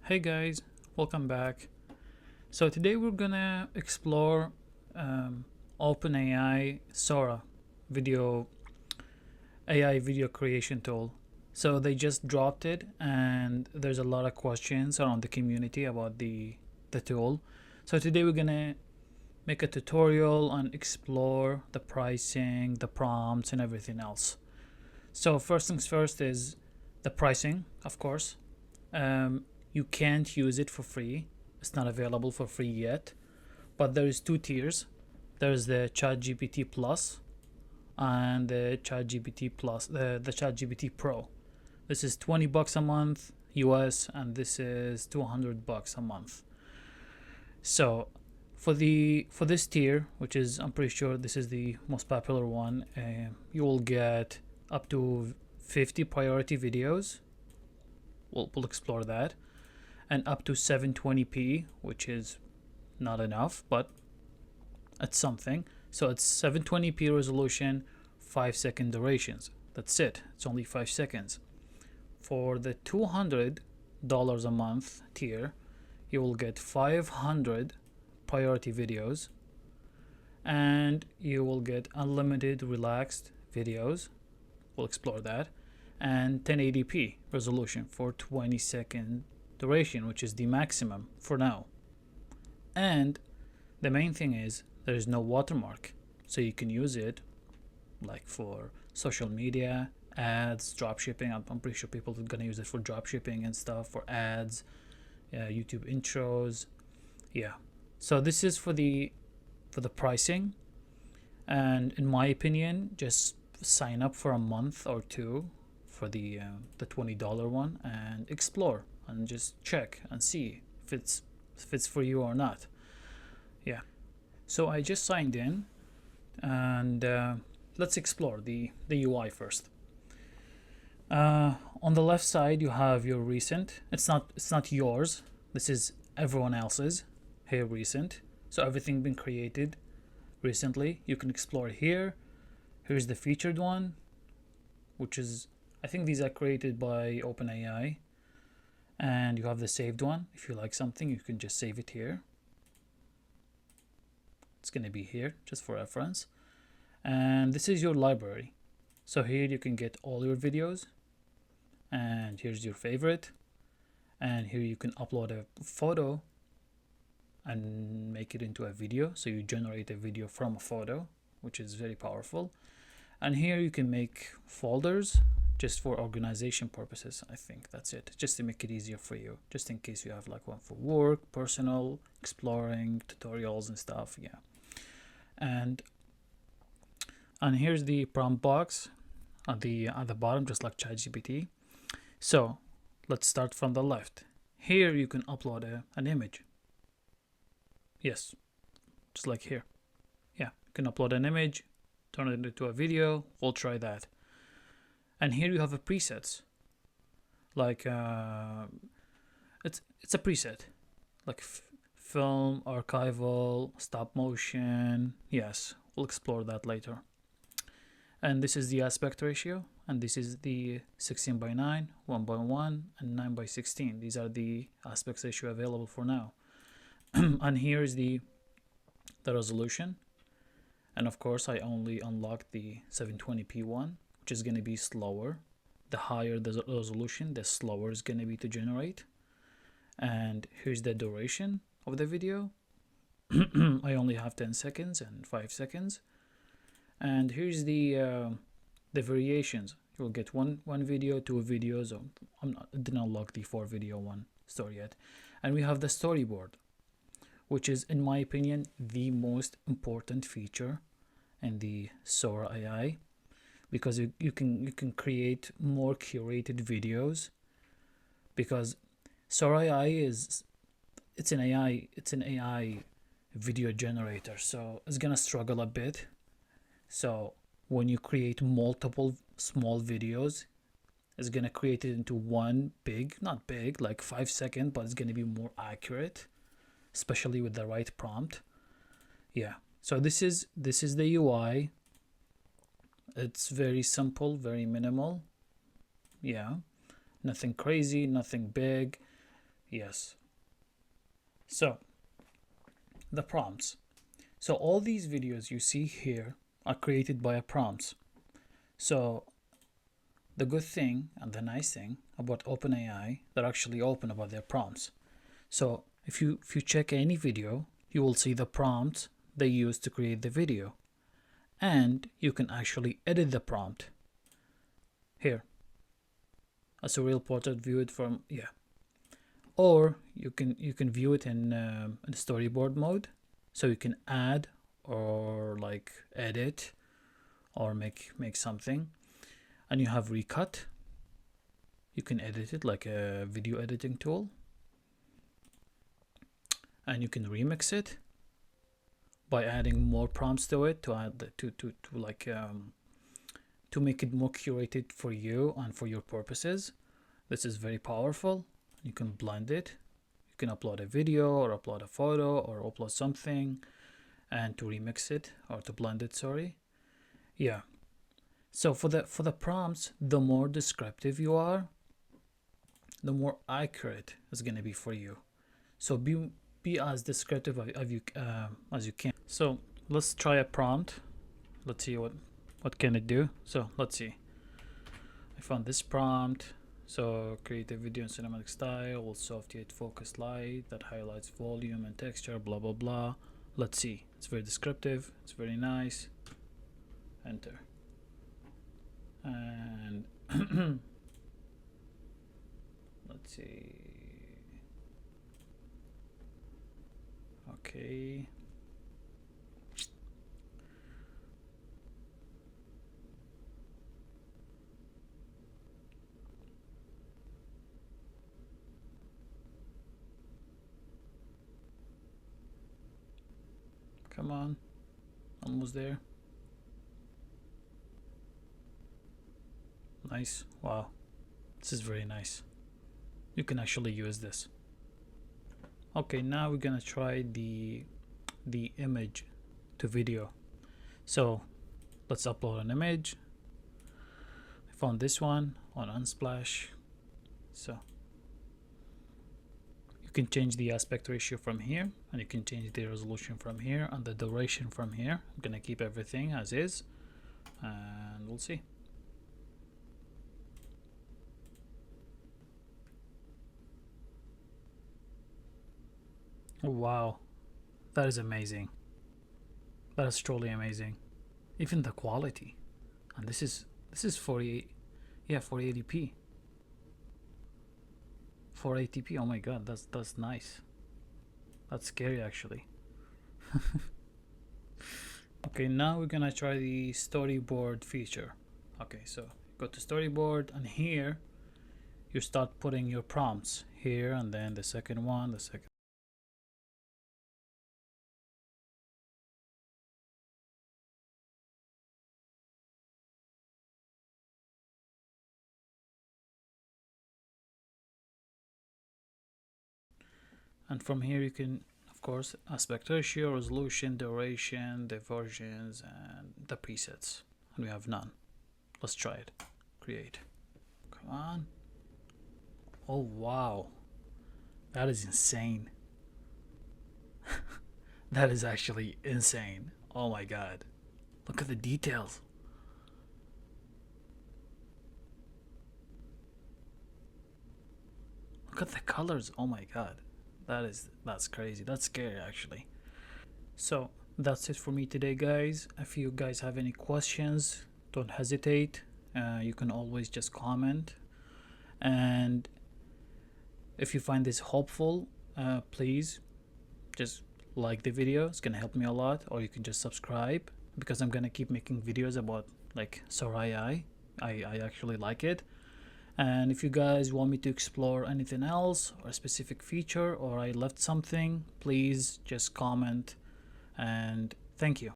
Hey guys, welcome back. So today we're gonna explore OpenAI Sora video AI video creation tool. So they just dropped it, and there's a lot of questions around the community about the tool. So today we're gonna make a tutorial and explore the pricing, the prompts, and everything else. So first things first is the pricing, of course. You can't use it for free. It's not available for free yet, but there is two tiers. There's the ChatGPT Plus and the ChatGPT Plus, the ChatGPT Pro. This is $20 a month US, and this is $200 a month. So for this tier, which is, I'm pretty sure this is the most popular one, you will get up to 50 priority videos. We'll explore that, and up to 720p, which is not enough, but it's something. So it's 720p resolution, 5-second durations. That's it. It's only 5 seconds. For the $200 a month tier, you will get 500 priority videos, and you will get unlimited relaxed videos. We'll explore that. And 1080p resolution for 20-second duration, which is the maximum for now. And the main thing is there is no watermark, so you can use it like for social media, ads, drop shipping. I'm pretty sure people are gonna use it for drop shipping and stuff, for ads, YouTube intros. Yeah. So this is for the pricing, and in my opinion, just sign up for a month or two for the $20 one and explore and just check and see if it's for you or not. Yeah. So I just signed in, and let's explore the UI first. On the left side you have your recent. It's not yours. This is everyone else's. Here, recent. So everything been created recently. You can explore here. Here's the featured one, which is, I think these are created by OpenAI. And you have the saved one. If you like something, you can just save it here. It's gonna be here just for reference. And this is your library. So here you can get all your videos, and here's your favorite, and here you can upload a photo and make it into a video. So you generate a video from a photo, which is very powerful. And here you can make folders just for organization purposes. I think that's it, just to make it easier for you, just in case you have like one for work, personal, exploring, tutorials and stuff. Yeah. And here's the prompt box at the bottom, just like ChatGPT. So let's start from the left. Here you can upload an image. Yes, just like here. Yeah, you can upload an image, turn it into a video. We'll try that. And here you have a presets, like it's a preset, like film, archival, stop motion. Yes, we'll explore that later. And this is the aspect ratio, and this is the 16:9, 1:1, and 9:16. These are the aspect ratio available for now. And here is the resolution, and of course I only unlocked the 720p one, which is going to be slower. The higher the resolution, the slower it's going to be to generate. And here's the duration of the video. I only have 10 seconds and 5 seconds. And here's the variations. You'll get one video, 2 videos. I didn't unlock the 4 video one store yet. And we have the storyboard, which is, in my opinion, the most important feature in the Sora AI, because you can create more curated videos. Because Sora AI it's an AI video generator, so it's gonna struggle a bit. So when you create multiple small videos, it's gonna create it into one big, not big, like 5 second, but it's gonna be more accurate, especially with the right prompt. Yeah. So this is the UI. It's very simple, very minimal. Yeah. Nothing crazy, nothing big. Yes. So the prompts. So all these videos you see here are created by a prompts. So the good thing and the nice thing about OpenAI, they're actually open about their prompts. So if you check any video, you will see the prompts they use to create the video, and you can actually edit the prompt here as a real portrait, view it from or you can view it in storyboard mode, so you can add or like edit or make something. And you have recut, you can edit it like a video editing tool, and you can remix it by adding more prompts to it to add to make it more curated for you and for your purposes. This is very powerful. You can blend it, you can upload a video or upload a photo or upload something and to remix it or to blend it, sorry. Yeah, so for the prompts, the more descriptive you are, the more accurate it's going to be for you. So be as descriptive as you can. So let's try a prompt. Let's see what can it do. So let's see. I found this prompt. So create a video in cinematic style with soft yet focused light that highlights volume and texture, blah blah blah. Let's see. It's very descriptive, it's very nice. Enter. And let's see. Okay. Come on. Almost there. Nice. Wow. This is very nice. You can actually use this. Okay, now we're gonna try the image to video. So let's upload an image. I found this one on Unsplash. So you can change the aspect ratio from here, and you can change the resolution from here and the duration from here. I'm gonna keep everything as is, and we'll see. Wow, that is amazing. That is truly amazing. Even the quality, and this is 48, yeah, 480p, 480p. Oh my god, that's nice. That's scary actually. Okay, now we're gonna try the storyboard feature. Okay, so go to storyboard, and here you start putting your prompts here, and then the second one, the second. And from here you can, of course, aspect ratio, resolution, duration, the versions, and the presets. And we have none. Let's try it. Create. Come on. Oh wow, that is insane. That is actually insane. Oh my god, look at the details. Look at the colors. Oh my god, that's crazy. That's scary actually. So that's it for me today, guys. If you guys have any questions, don't hesitate. You can always just comment, and if you find this helpful, please just like the video. It's gonna help me a lot. Or you can just subscribe, because I'm gonna keep making videos about like Sora AI. I actually like it. And if you guys want me to explore anything else or a specific feature, or I left something, please just comment. And thank you.